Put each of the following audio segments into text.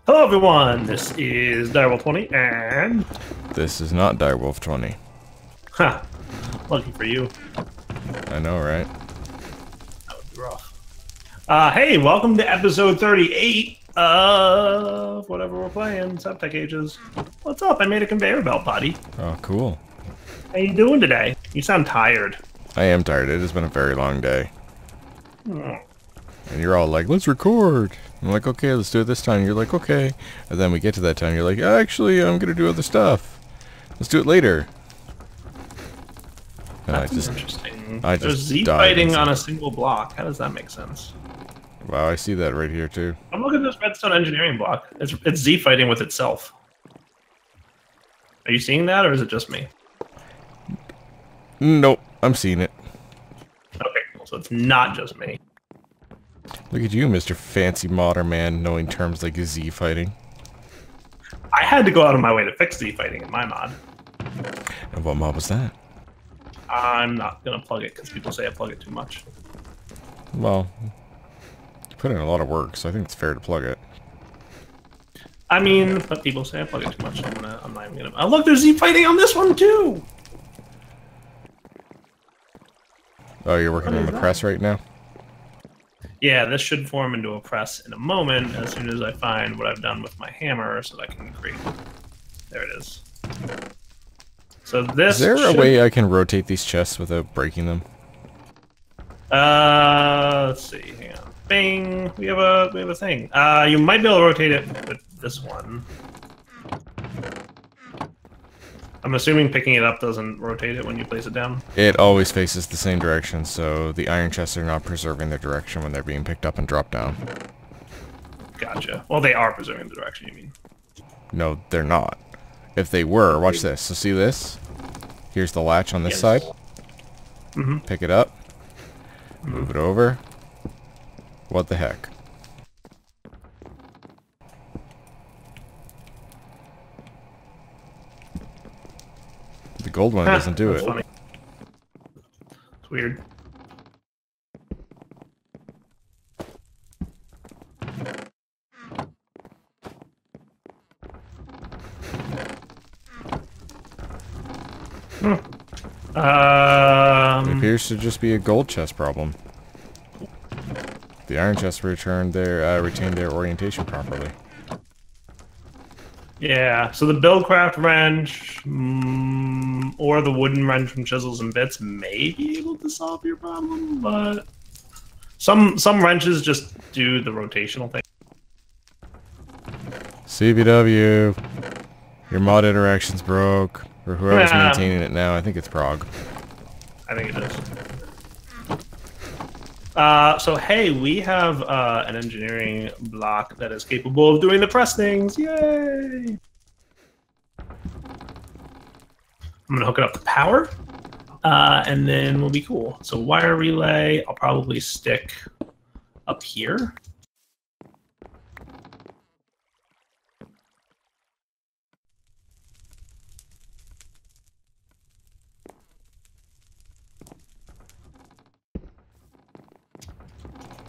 Hello everyone, this is Direwolf20 and... This is not Direwolf20. Ha! Lucky for you. I know, right? That would be rough. Hey, welcome to episode 38 of whatever we're playing, SevTech Ages. What's up? I made a conveyor belt, buddy. Oh, cool. How you doing today? You sound tired. I am tired. It has been a very long day. Hmm. And you're all like, let's record. I'm like, okay, let's do it this time. You're like, okay. And then we get to that time. You're like, actually, I'm going to do other stuff. Let's do it later. And That's interesting. I There's just Z died fighting inside. on a single block. How does that make sense? Wow, I see that right here, too. I'm looking at this redstone engineering block. It's Z fighting with itself. Are you seeing that, or is it just me? Nope, I'm seeing it. Okay, cool. So it's not just me. Look at you, Mr. Fancy Modern Man, knowing terms like Z fighting. I had to go out of my way to fix Z fighting in my mod. And what mod was that? I'm not gonna plug it because people say I plug it too much. Well, you put in a lot of work, so I think it's fair to plug it. I mean, but people say I plug it too much. So I'm not even gonna. Oh, look, there's Z fighting on this one too. Oh, you're working on the press right now? Yeah, this should form into a press in a moment as soon as I find what I've done with my hammer so that I can create. There it is. So this. Is there a way I can rotate these chests without breaking them? Let's see. Hang on. Bing. We have a thing. You might be able to rotate it with this one. I'm assuming picking it up doesn't rotate it when you place it down. It always faces the same direction, so the iron chests are not preserving their direction when they're being picked up and dropped down. Gotcha. Well, they are preserving the direction, you mean. No, they're not. If they were, watch this. So see this? Here's the latch on this side. Mm-hmm. Pick it up. Move it over. What the heck? The gold one doesn't do it. Funny. It's weird. It appears to just be a gold chest problem. The iron chests retained their orientation properly. Yeah, so the Buildcraft wrench or the wooden wrench from Chisels and Bits may be able to solve your problem, but some wrenches just do the rotational thing. CBW, your mod interaction's broke, or whoever's maintaining it now. I think it's Prague. I think it is. So hey, we have an engineering block that is capable of doing the press things. Yay! I'm gonna hook it up to power, and then we'll be cool. So wire relay, I'll probably stick up here.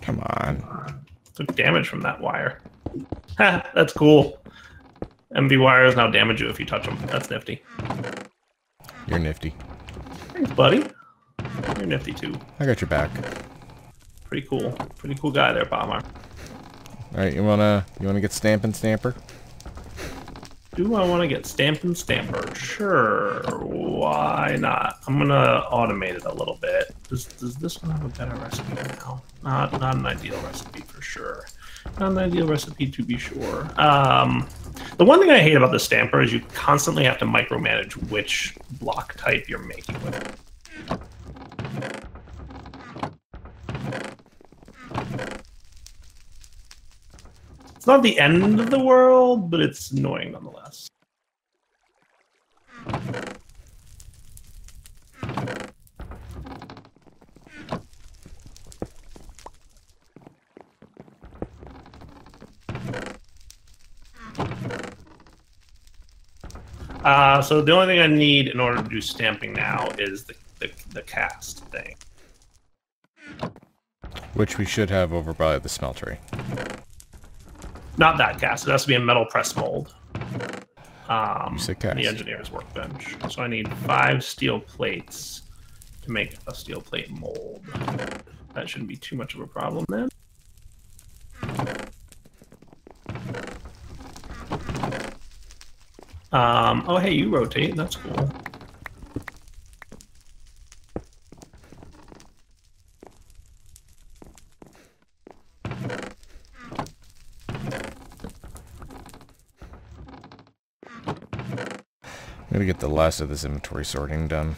Come on. Took damage from that wire. Ha, that's cool. MV wires now damage you if you touch them. That's nifty. You're nifty. Thanks, buddy. You're nifty too. I got your back. Pretty cool. Pretty cool guy there, Pahimar. Alright, you wanna get Stampin' Stamper? Do I want to get Stampin' Stamper? Sure. Why not? I'm gonna automate it a little bit. Does this one have a better recipe now? Not an ideal recipe for sure. Not an ideal recipe to be sure. The one thing I hate about the stamper is you constantly have to micromanage which block type you're making with it. It's not the end of the world, but it's annoying nonetheless. So the only thing I need in order to do stamping now is the cast thing. Which we should have over by the smeltery. Not that cast. It has to be a metal press mold. You said cast. The engineer's workbench. So I need 5 steel plates to make a steel plate mold. That shouldn't be too much of a problem then. Oh, hey, you rotate. That's cool. I'm gonna get the last of this inventory sorting done.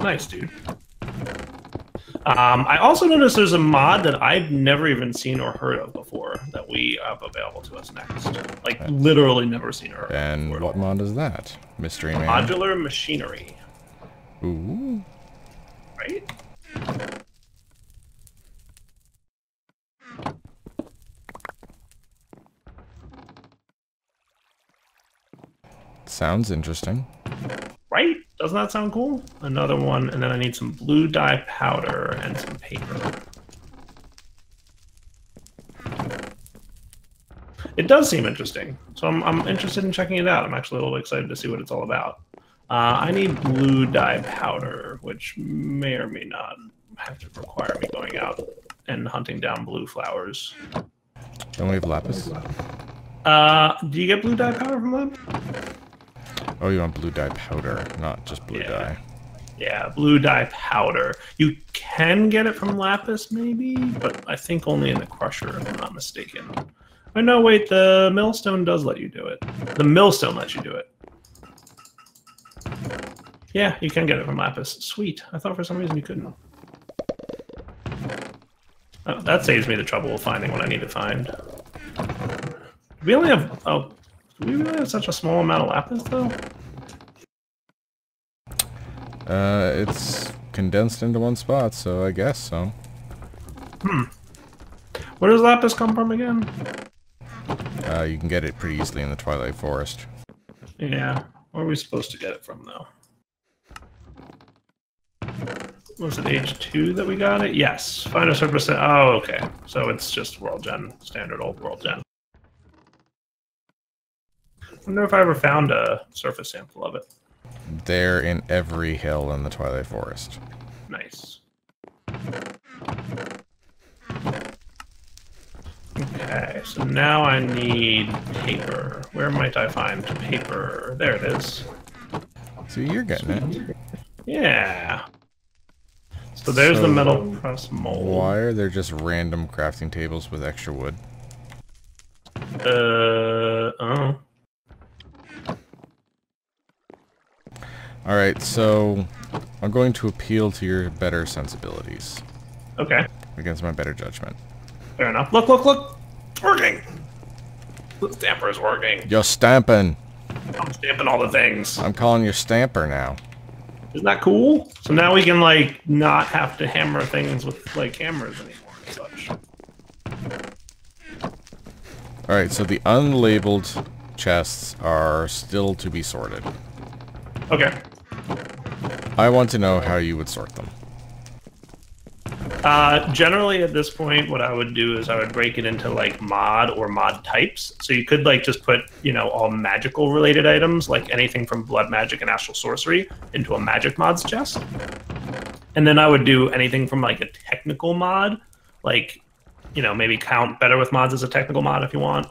Nice, dude. I also noticed there's a mod that I've never even seen or heard of before that we have available to us next. Like, literally never seen or heard of. And what mod is that? Mystery Man? Modular machinery. Ooh. Right? Sounds interesting. Right? Doesn't that sound cool? Another one, and then I need some blue dye powder and some paper. It does seem interesting, so I'm interested in checking it out. I'm actually a little excited to see what it's all about. I need blue dye powder, which may or may not have to require me going out and hunting down blue flowers. Don't we have lapis? Do you get blue dye powder from them? Oh, you want blue dye powder, not just blue dye. Yeah, blue dye powder. You can get it from lapis, maybe, but I think only in the crusher, if I'm not mistaken. Oh, no, wait, the millstone does let you do it. The millstone lets you do it. Yeah, you can get it from lapis. Sweet. I thought for some reason you couldn't. Oh, that saves me the trouble of finding what I need to find. We only have... Oh, do we really have such a small amount of lapis, though? It's condensed into one spot, so I guess so. Where does lapis come from again? You can get it pretty easily in the Twilight Forest. Yeah. Where are we supposed to get it from, though? Was it age 2 that we got it? Yes. Find a surface. Oh, okay. So it's just World Gen. Standard old World Gen. I wonder if I ever found a surface sample of it. They're in every hill in the Twilight Forest. Nice. Okay, so now I need paper. Where might I find paper? There it is. See, you're getting it. Yeah. So there's the metal press mold. Why are there just random crafting tables with extra wood? Oh. Alright, so I'm going to appeal to your better sensibilities. Okay. Against my better judgment. Fair enough. Look, look, look! It's working! The stamper is working. You're stamping! I'm stamping all the things. I'm calling you Stamper now. Isn't that cool? So now we can, like, not have to hammer things with, like, hammers anymore and such. Alright, so the unlabeled chests are still to be sorted. Okay. I want to know how you would sort them. Generally at this point, what I would do is I would break it into like mod or mod types. So you could like just put, you know, all magical related items, like anything from blood magic and astral sorcery into a magic mods chest. And then I would do anything from like a technical mod, like, you know, maybe count Better with Mods as a technical mod if you want,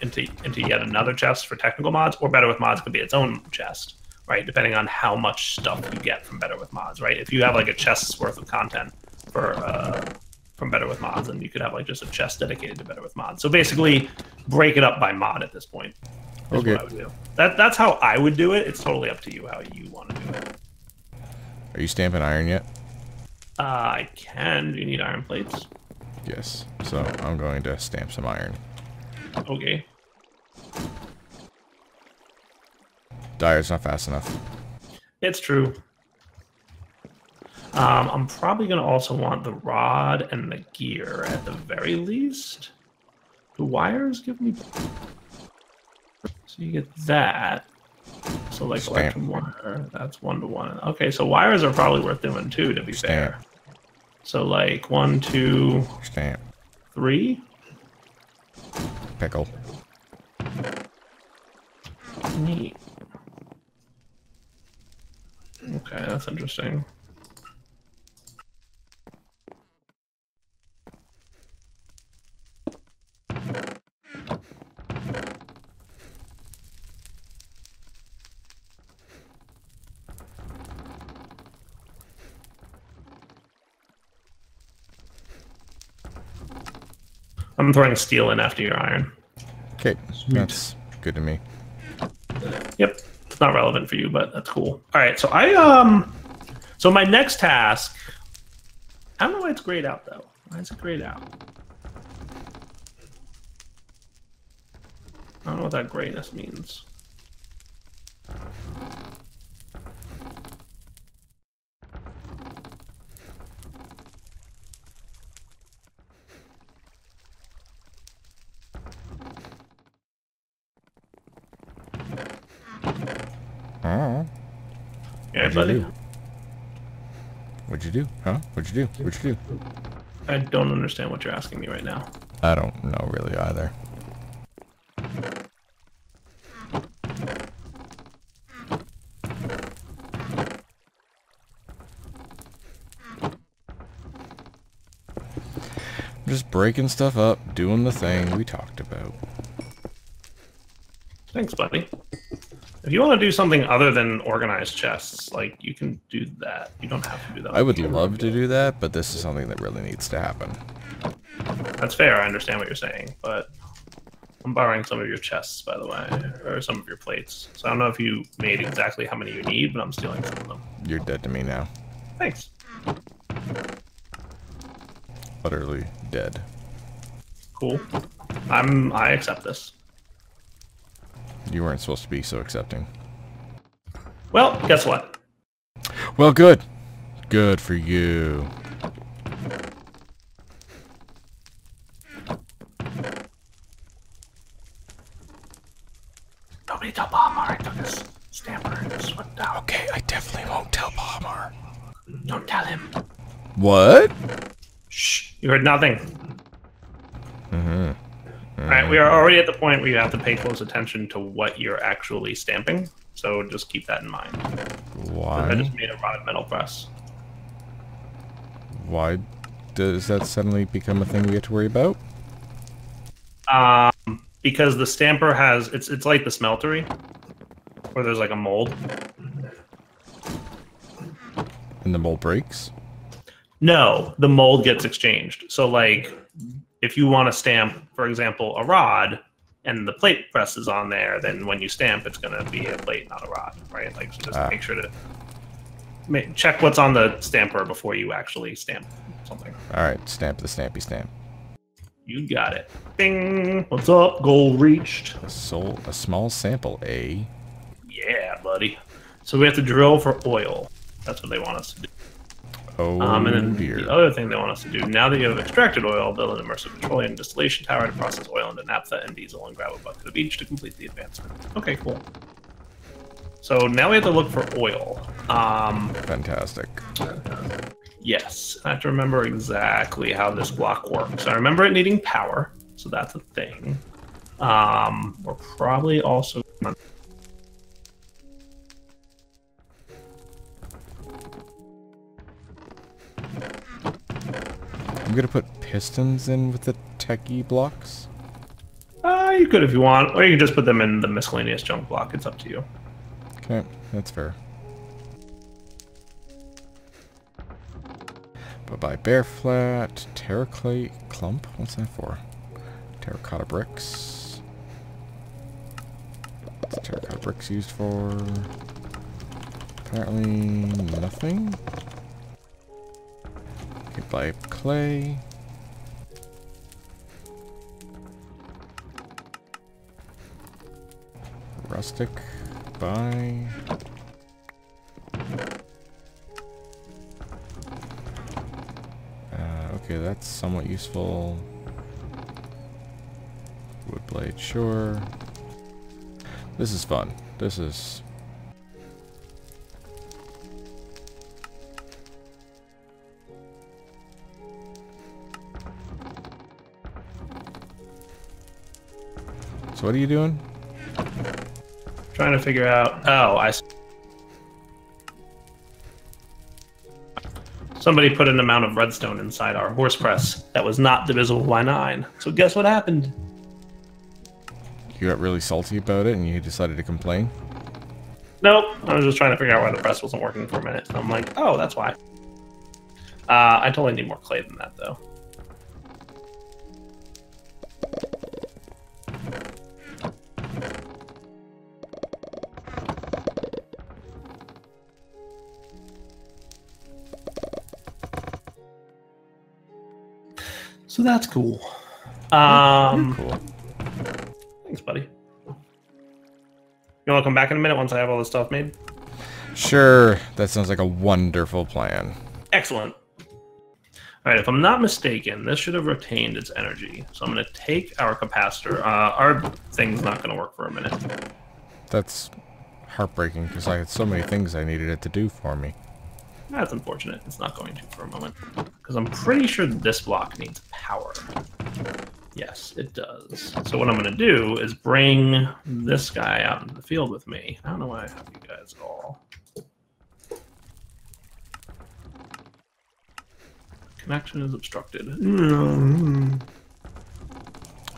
into yet another chest for technical mods, or Better with Mods could be its own chest, right? Depending on how much stuff you get from Better with Mods, right? If you have like a chest's worth of content from Better with Mods, and you could have like just a chest dedicated to Better with Mods. So basically, break it up by mod at this point. Okay. What I would do. That's how I would do it. It's totally up to you how you want to do it. Are you stamping iron yet? I can. Do you need iron plates? Yes. So I'm going to stamp some iron. Okay. Dyer's not fast enough. It's true. I'm probably going to also want the rod and the gear at the very least. Do wires give me... So you get that. So like electric wire, that's 1-to-1. Okay, so wires are probably worth doing too, to be fair. So like 1, 2, Stamp. 3. pickle. Neat. Okay, that's interesting. I'm throwing steel in after your iron. Okay, that's good to me. Yep, it's not relevant for you, but that's cool. All right, so so my next task. I don't know why it's grayed out though. Why is it grayed out? I don't know what that grayness means. Oh. Yeah, buddy. What'd you do? Huh? What'd you do? What'd you do? I don't understand what you're asking me right now. I don't know really either. Just breaking stuff up, doing the thing we talked about. Thanks, buddy. If you want to do something other than organize chests, like, you can do that. You don't have to do that. I would love to do that, but this is something that really needs to happen. That's fair. I understand what you're saying, but I'm borrowing some of your chests, by the way, or some of your plates. So I don't know if you made exactly how many you need, but I'm stealing some of them. You're dead to me now. Thanks. Utterly dead. Cool. I accept this. You weren't supposed to be so accepting. Well, guess what? Well, good. Good for you. Nobody tell Pahimar I took his stamper and just went down. Okay, I definitely won't tell Pahimar. Don't tell him. What? Shh. You heard nothing. Mm-hmm. Alright, we are already at the point where you have to pay close attention to what you're actually stamping, so just keep that in mind. Why? I just made a rod metal press. Why does that suddenly become a thing we have to worry about? Because the stamper has it's like the smeltery, where there's like a mold. And the mold breaks? No, the mold gets exchanged. So like, if you want to stamp, for example, a rod, and the plate press is on there, then when you stamp, it's going to be a plate, not a rod, right? Like, so just make sure to check what's on the stamper before you actually stamp something. All right, stamp the stampy stamp. You got it. Bing! What's up? Goal reached. A small sample, eh? Yeah, buddy. So we have to drill for oil. That's what they want us to do. Oh, and then dear. The other thing they want us to do, now that you have extracted oil, build an immersive petroleum distillation tower to process oil into naphtha and diesel and grab a bucket of each to complete the advancement. Okay, cool. So now we have to look for oil. Fantastic. Yes, I have to remember exactly how this block works. I remember it needing power, so that's a thing. We're probably also... I'm gonna put pistons in with the techie blocks. You could if you want, or you can just put them in the miscellaneous junk block. It's up to you. Okay, that's fair. Bye-bye bear flat, terraclate clump. What's that for? Terracotta bricks. What's terracotta bricks used for? Apparently nothing. Goodbye clay. Rustic. Bye. Okay, that's somewhat useful. Wood blade, sure. This is fun. This is... So what are you doing? Trying to figure out... Oh, I see. Somebody put an amount of redstone inside our horse press that was not divisible by 9. So guess what happened? You got really salty about it and you decided to complain? Nope. I was just trying to figure out why the press wasn't working for a minute. I'm like, oh, that's why. I totally need more clay than that, though. So that's cool. You're cool. Thanks, buddy. You want to come back in a minute once I have all this stuff made? Sure. That sounds like a wonderful plan. Excellent. All right, if I'm not mistaken, this should have retained its energy. So I'm going to take our capacitor. Our thing's not going to work for a minute. That's heartbreaking because I had so many things I needed it to do for me. That's unfortunate. It's not going to for a moment. Because I'm pretty sure this block needs power. Yes, it does. So what I'm going to do is bring this guy out into the field with me. I don't know why I have you guys all. Connection is obstructed.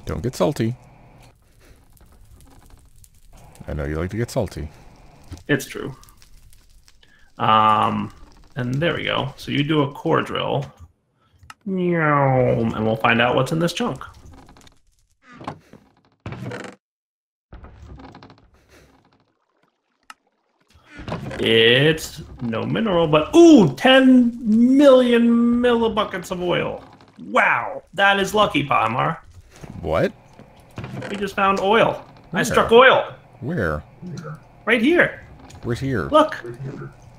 Don't get salty. I know you like to get salty. It's true. And there we go. So you do a core drill. And we'll find out what's in this chunk. It's no mineral, but ooh, 10 million millibuckets of oil. Wow, that is lucky, Pahimar. What? We just found oil. Where? I struck oil. Where? Right here. Where's here? Look.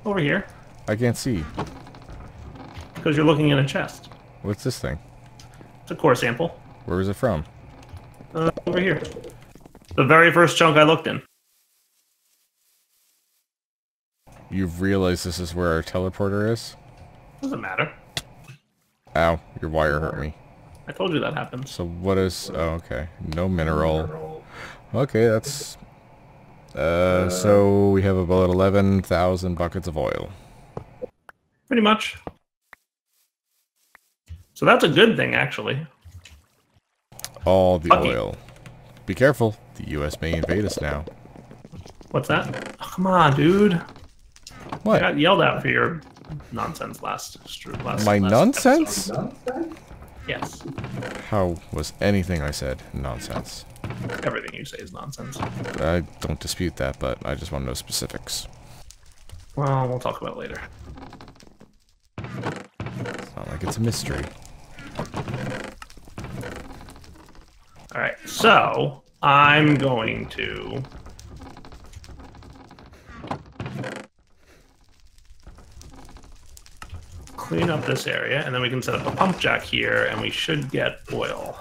Over here. I can't see. Because you're looking in a chest. What's this thing? It's a core sample. Where is it from? Over here. The very first chunk I looked in. You've realized this is where our teleporter is? Doesn't matter. Ow, your wire hurt me. I told you that happens. So what is... Oh, okay. No mineral. Okay, that's... so we have about 11,000 buckets of oil. Pretty much. So that's a good thing, actually. All the Lucky. oil. Be careful. The US may invade us now. What's that? Oh, come on, dude. What? I got yelled at for your nonsense last My nonsense? episode. Yes. How was anything I said nonsense? Everything you say is nonsense. I don't dispute that, but I just want to know specifics. Well, we'll talk about it later. It's not like it's a mystery. Alright, so I'm going to clean up this area, and then we can set up a pump jack here, and we should get oil.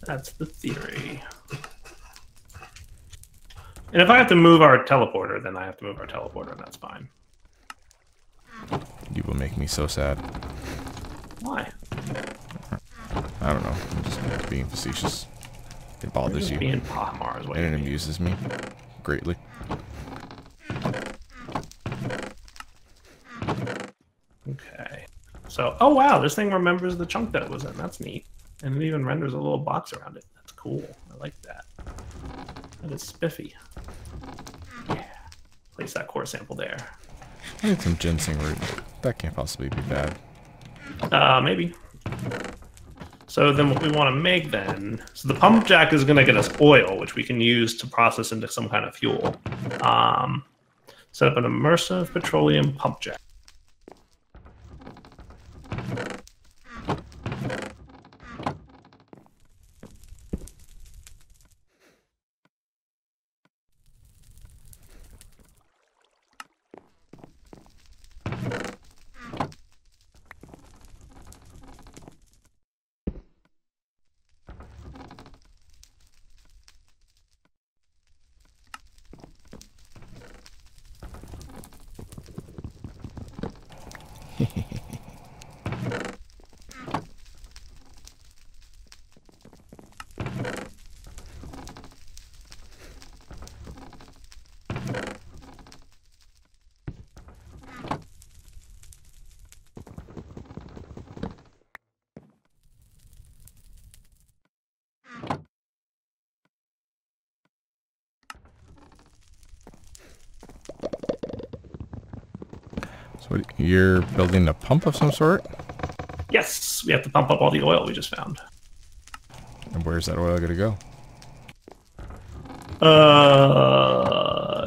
That's the theory. And if I have to move our teleporter, then I have to move our teleporter, and that's fine. You will make me so sad. Why? I don't know. I'm just being facetious. It bothers you. Being Pahimar is what And you it mean. amuses me greatly. Okay. So, oh wow, this thing remembers the chunk that it was in. That's neat. And it even renders a little box around it. That's cool. I like that. That is spiffy. Yeah. Place that core sample there. I need some ginseng root. That can't possibly be bad. Maybe. So then what we want to make then... So the pump jack is going to get us oil, which we can use to process into some kind of fuel. Set up an immersive petroleum pump jack. So what, you're building a pump of some sort? Yes, we have to pump up all the oil we just found. And where's that oil going to go?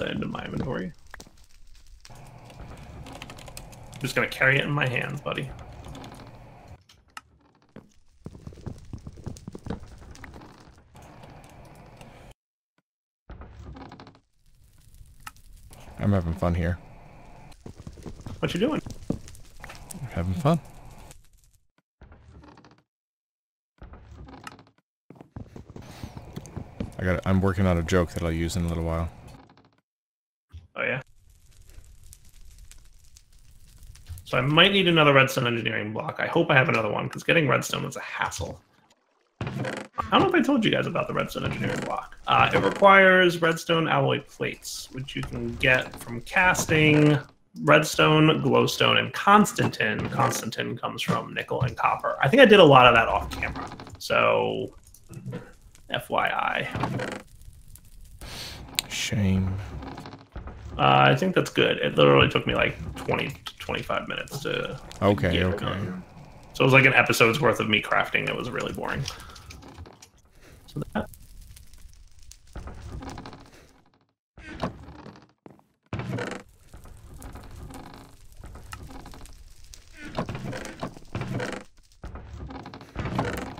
Into my inventory. I'm just gonna carry it in my hands, buddy. I'm having fun here. What you doing? Having fun. I'm working on a joke that I'll use in a little while. Oh yeah. So I might need another redstone engineering block. I hope I have another one, because getting redstone is a hassle. I don't know if I told you guys about the redstone engineering block. It requires redstone alloy plates, which you can get from casting redstone, glowstone, and Constantin. Constantin comes from nickel and copper. I think I did a lot of that off camera, so FYI. Shame. I think that's good. It literally took me like 20 to 25 minutes to get it done. So it was like an episode's worth of me crafting. It was really boring. So that.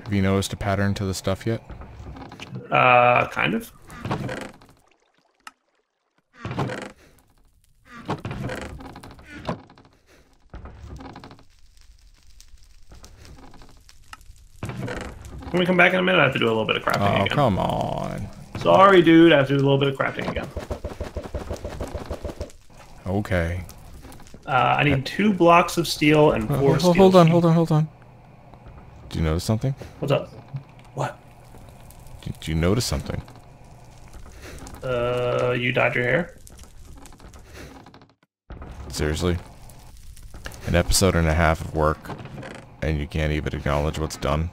Have you noticed a pattern to the stuff yet? Kind of. When we come back in a minute, I have to do a little bit of crafting again. Oh, come on. Sorry, dude. I have to do a little bit of crafting again. Okay. I need 2 blocks of steel and 4 steel. Hold on. Do you notice something? What's up? What? Did you notice something? You dyed your hair? Seriously? An episode and a half of work, and you can't even acknowledge what's done?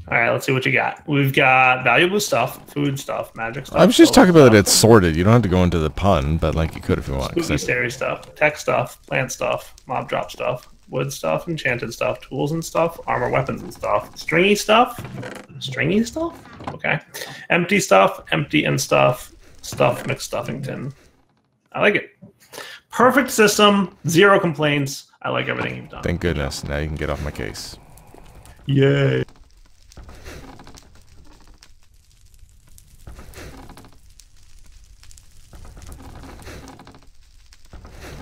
Alright, let's see what you got. We've got valuable stuff, food stuff, magic stuff. I was just talking about it's sorted. You don't have to go into the pun, but like you could if you want. Spooky scary stuff, tech stuff, plant stuff, mob drop stuff, wood stuff, enchanted stuff, tools and stuff, armor, weapons and stuff, stringy stuff, okay, empty stuff, empty and stuff, mixed stuffington. I like it. Perfect system, 0 complaints. I like everything you've done. Thank goodness. Now you can get off my case. Yay.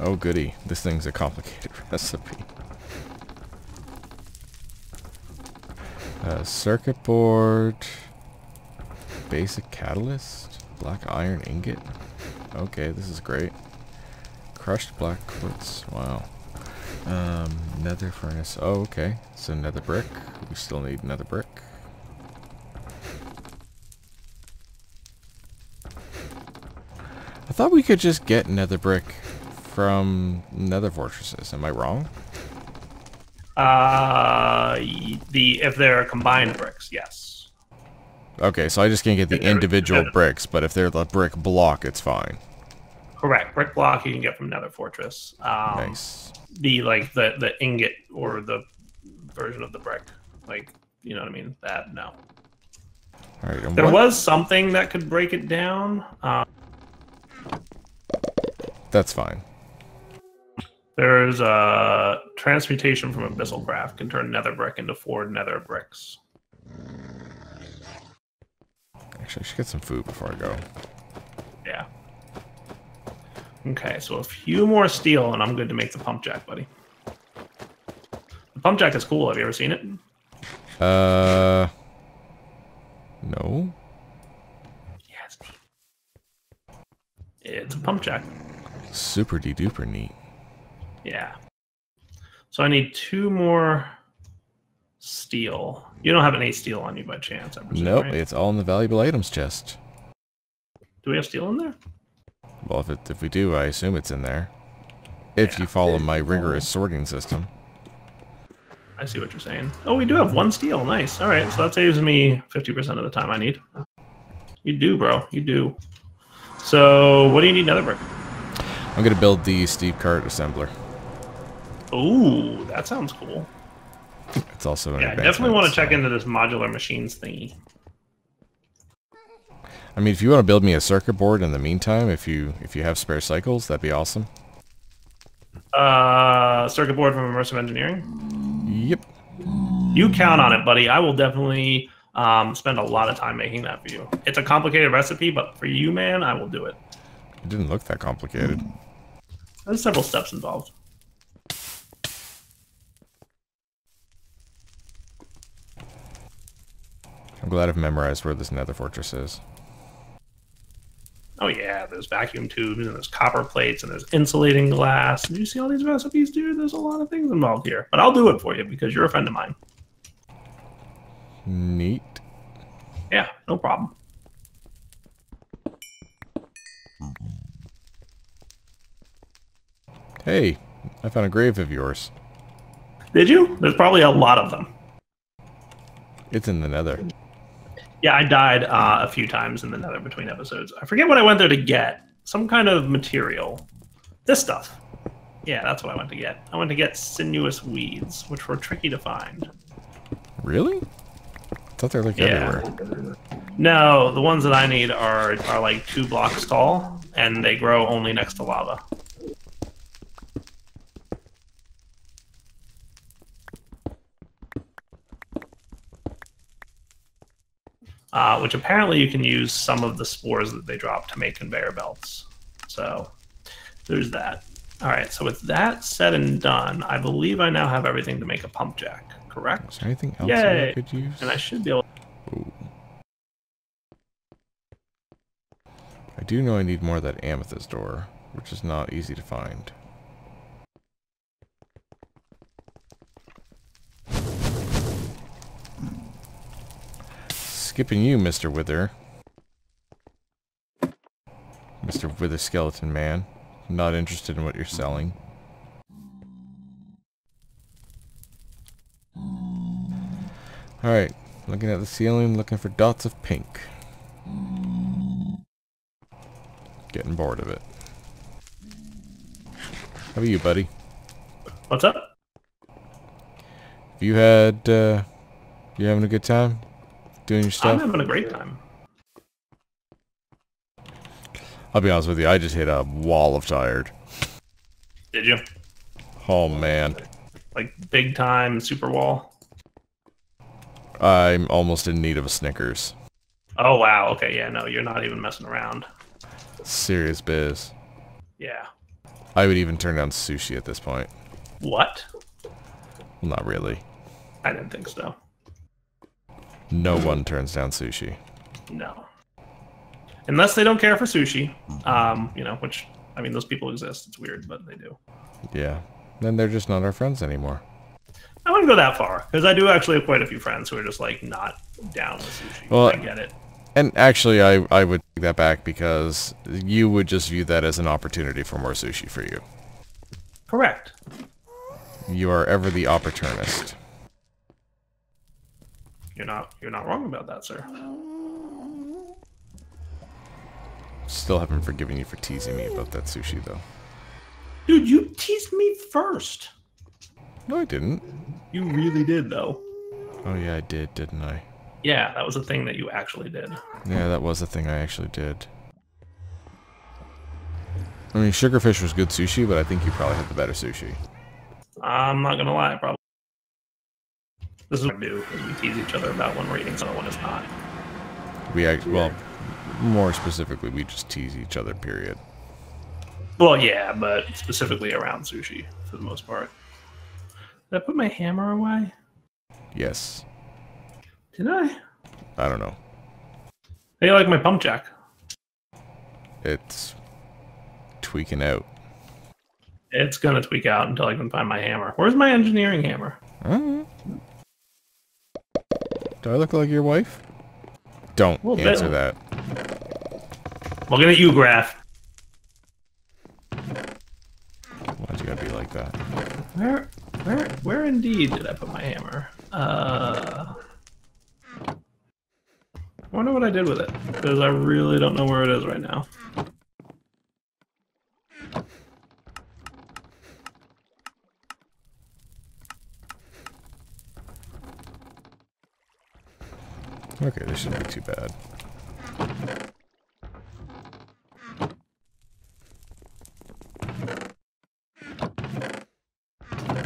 Oh goody, this thing's a complicated recipe. Circuit board, basic catalyst, black iron ingot. Okay, this is great. Crushed black quartz, wow. Nether furnace, oh okay, so nether brick, we still need nether brick. I thought we could just get nether brick from nether fortresses. Am I wrong? If they're combined bricks, yes. Okay, so I just can't get the individual bricks, but if they're the brick block, it's fine. Correct. Brick block you can get from nether fortress. Nice. The ingot or the version of the brick, like, you know what I mean? That no. All right. There was something that could break it down. That's fine. There's a transmutation from abyssal craft can turn nether brick into 4 nether bricks. Actually, I should get some food before I go. Yeah. Okay, so a few more steel and I'm good to make the pump jack, buddy. The pump jack is cool. Have you ever seen it? No. Yes. It's a pump jack. Super de-duper neat. Yeah. So I need 2 more steel. You don't have any steel on you by chance, I presume, Nope, right? it's all in the valuable items chest. Do we have steel in there? Well, if we do, I assume it's in there. If you follow my rigorous sorting system. I see what you're saying. Oh, we do have 1 steel. Nice. All right, so that saves me 50% of the time I need. You do, bro. You do. So what do you need nether brick? I'm gonna build the Steve Cart assembler. Ooh, that sounds cool. It's also an yeah, I advancement, definitely want to so. check into this modular machines thingy. I mean, if you want to build me a circuit board in the meantime, if you have spare cycles, that'd be awesome. Circuit board from Immersive Engineering? Yep. You count on it, buddy. I will definitely spend a lot of time making that for you. It's a complicated recipe, but for you, man, I will do it. It didn't look that complicated. There's several steps involved. I'm glad I've memorized where this nether fortress is. Oh yeah, there's vacuum tubes, and there's copper plates, and there's insulating glass. Did you see all these recipes, dude? There's a lot of things involved here. But I'll do it for you, because you're a friend of mine. Neat. Yeah, no problem. Hey, I found a grave of yours. Did you? There's probably a lot of them. It's in the nether. Yeah, I died a few times in the nether between episodes. I forget what I went there to get. Some kind of material. This stuff. Yeah, that's what I went to get. I went to get sinuous weeds, which were tricky to find. Really? I thought they were like everywhere. No, the ones that I need are like 2 blocks tall, and they grow only next to lava. Which apparently you can use some of the spores that they drop to make conveyor belts. So there's that. All right, so with that said and done, I believe I now have everything to make a pump jack, correct? Is there anything else that I could use? And I should be able Ooh. I do know I need more of that amethyst ore, which is not easy to find. Skipping you, Mr. Wither. Mr. Wither Skeleton Man. Not interested in what you're selling. Alright, looking at the ceiling, looking for dots of pink. Getting bored of it. How about you, buddy? What's up? You having a good time? Doing your stuff? I'm having a great time. I'll be honest with you, I just hit a wall of tired. Did you? Oh man. Like big time super wall? I'm almost in need of a Snickers. Oh wow, okay, yeah, no, you're not even messing around. Serious biz. Yeah. I would even turn down sushi at this point. What? Well, not really. I didn't think so. No one turns down sushi. No. Unless they don't care for sushi, you know, which, I mean, those people exist. It's weird, but they do. Yeah. Then they're just not our friends anymore. I wouldn't go that far, because I do actually have quite a few friends who are just, like, not down with sushi. Well, I get it. And actually, I would take that back because you would just view that as an opportunity for more sushi for you. Correct. You are ever the opportunist. You're not wrong about that, sir. Still haven't forgiven you for teasing me about that sushi, though. Dude, you teased me first. No, I didn't. You really did, though. Oh yeah, I did, didn't I? Yeah, that was a thing that you actually did. Yeah, that was a thing I actually did. I mean, sugarfish was good sushi, but I think you probably had the better sushi. I'm not gonna lie, probably. This is what we do, is we tease each other about when we're eating something when it's not. Well, more specifically, we just tease each other, period. Well, yeah, but specifically around sushi, for the most part. Did I put my hammer away? Yes. Did I? I don't know. How do you like my pump jack? It's tweaking out. It's gonna tweak out until I can find my hammer. Where's my engineering hammer? Do I look like your wife? Don't answer that. Looking at you, Graph. Why'd you gotta be like that? Where indeed did I put my hammer? I wonder what I did with it, because I really don't know where it is right now. Okay, this shouldn't be too bad.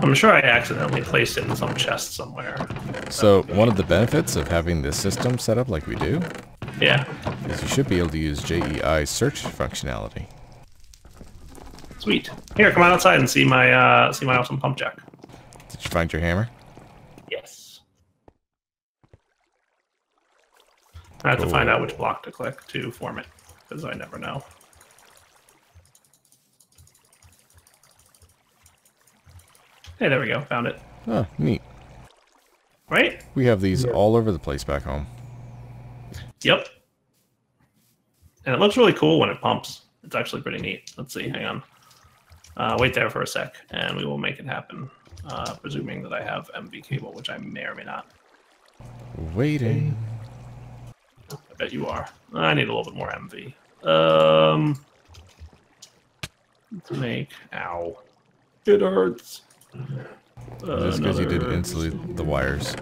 I'm sure I accidentally placed it in some chest somewhere. So, one of the benefits of having this system set up like we do, yeah, is you should be able to use JEI's search functionality. Sweet. Here, come on outside and see my awesome pump jack. Did you find your hammer? Yes. I have to find out which block to click to form it, because I never know. Hey, there we go. Found it. Oh, neat. Right? We have these all over the place back home. Yep. And it looks really cool when it pumps. It's actually pretty neat. Let's see. Hang on. Wait there for a sec, and we will make it happen. Presuming that I have MV cable, which I may or may not. Waiting. I bet you are. I need a little bit more MV. Let's make... Ow. It hurts. Just because you didn't insulate the wires.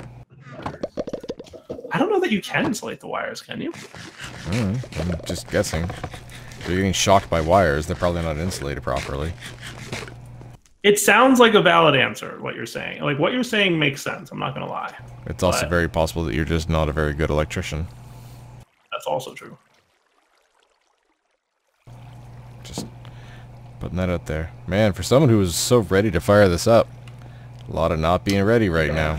I don't know that you can insulate the wires, can you? I'm just guessing. If you're getting shocked by wires, they're probably not insulated properly. It sounds like a valid answer, what you're saying. Like, what you're saying makes sense, I'm not going to lie. It's also very possible that you're just not a very good electrician. That's also true. Just putting that out there. Man, for someone who was so ready to fire this up, a lot of not being ready right now.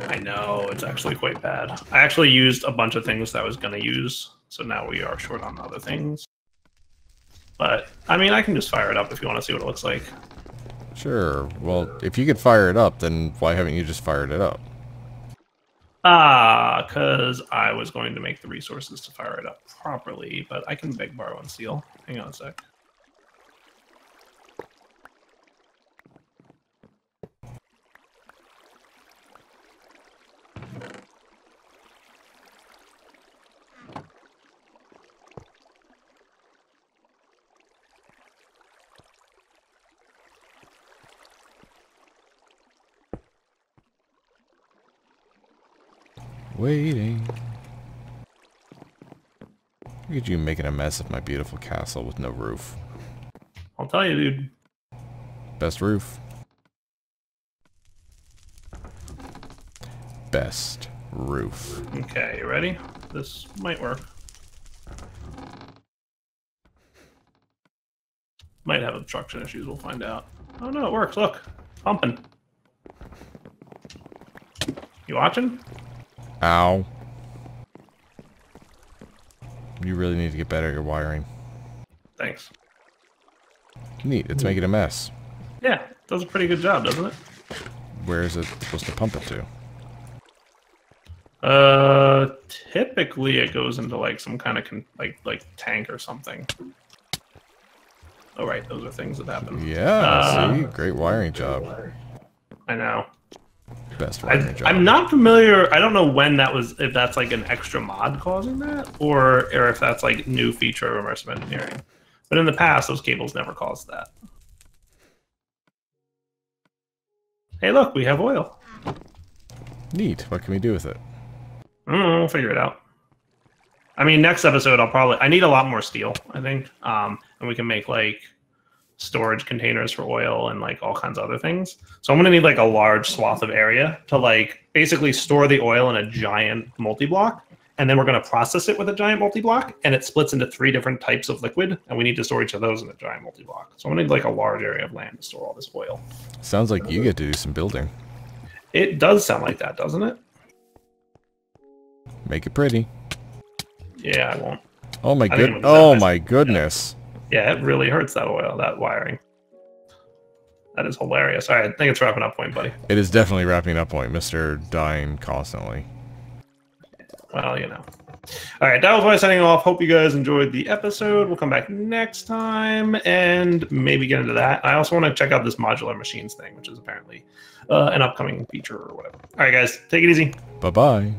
I know, it's actually quite bad. I actually used a bunch of things that I was going to use, so now we are short on other things. But, I mean, I can just fire it up if you want to see what it looks like. Sure. Well, if you could fire it up, then why haven't you just fired it up? Because I was going to make the resources to fire it up properly, but I can beg, borrow, and steal. Hang on a sec. Waiting. Look at you making a mess of my beautiful castle with no roof. I'll tell you, dude. Best roof. Best roof. Okay, you ready? This might work. Might have obstruction issues, we'll find out. Oh no, it works, look. Pumping. You watching? Ow. You really need to get better at your wiring. Thanks. Neat, it's making a mess. Yeah, does a pretty good job, doesn't it? Where is it supposed to pump it to? Typically it goes into like some kind of like tank or something. Oh right, those are things that happen. Yeah, see? Great wiring job. I know. Best wiring job. I'm not familiar. I don't know when that was, if that's like an extra mod causing that, or if that's like new feature of immersive engineering. But in the past, those cables never caused that. Hey, look, we have oil. Neat. What can we do with it? We'll figure it out. I mean, next episode, I need a lot more steel, I think. And we can make like storage containers for oil and like all kinds of other things. So I'm going to need like a large swath of area to like basically store the oil in a giant multi-block. And then we're going to process it with a giant multi-block, and it splits into 3 different types of liquid, and we need to store each of those in a giant multi-block. So I'm going to need like a large area of land to store all this oil. Sounds like you get to do some building. It does sound like that, doesn't it? Make it pretty. Yeah, I won't. Oh my good. Oh my goodness. Yeah, it really hurts that oil, that wiring. That is hilarious. All right, I think it's wrapping up point, buddy. It is definitely wrapping up point, Mr. Dying constantly. Well, you know. All right, that was my signing off. Hope you guys enjoyed the episode. We'll come back next time and maybe get into that. I also want to check out this modular machines thing, which is apparently an upcoming feature or whatever. All right, guys, take it easy. Bye-bye.